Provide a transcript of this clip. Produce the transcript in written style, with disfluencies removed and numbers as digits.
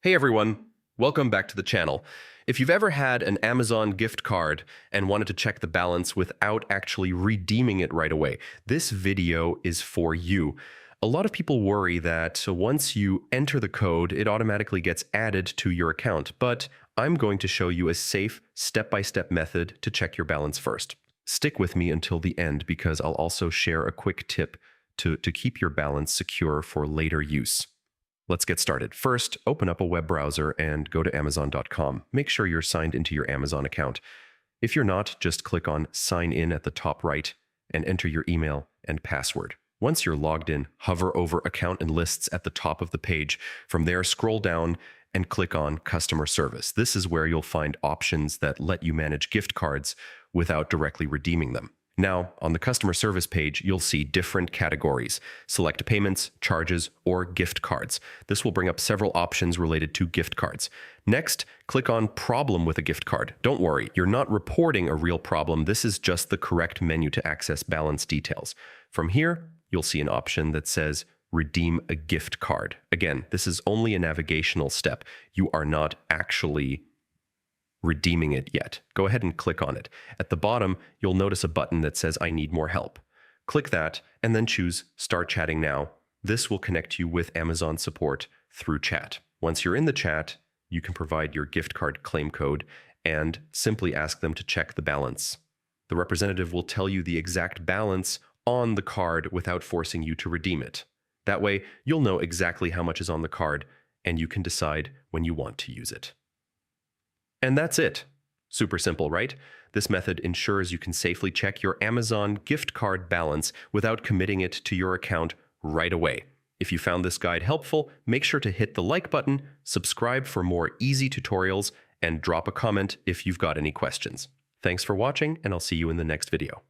Hey everyone, welcome back to the channel. If you've ever had an Amazon gift card and wanted to check the balance without actually redeeming it right away, this video is for you. A lot of people worry that once you enter the code, it automatically gets added to your account, but I'm going to show you a safe, step-by-step method to check your balance first. Stick with me until the end because I'll also share a quick tip to keep your balance secure for later use. Let's get started. First, open up a web browser and go to Amazon.com. Make sure you're signed into your Amazon account. If you're not, just click on Sign In at the top right and enter your email and password. Once you're logged in, hover over Account and Lists at the top of the page. From there, scroll down and click on Customer Service. This is where you'll find options that let you manage gift cards without directly redeeming them. Now, on the customer service page, you'll see different categories. Select payments, charges, or gift cards. This will bring up several options related to gift cards. Next, click on Problem with a gift card. Don't worry, you're not reporting a real problem. This is just the correct menu to access balance details. From here, you'll see an option that says Redeem a gift card. Again, this is only a navigational step. You are not actually redeeming it yet. Go ahead and click on it. At the bottom, you'll notice a button that says I need more help. Click that and then choose Start Chatting Now. This will connect you with Amazon support through chat. Once you're in the chat, you can provide your gift card claim code and simply ask them to check the balance. The representative will tell you the exact balance on the card without forcing you to redeem it. That way, you'll know exactly how much is on the card and you can decide when you want to use it. And that's it. Super simple, right? This method ensures you can safely check your Amazon gift card balance without committing it to your account right away. If you found this guide helpful, make sure to hit the like button, subscribe for more easy tutorials, and drop a comment if you've got any questions. Thanks for watching, and I'll see you in the next video.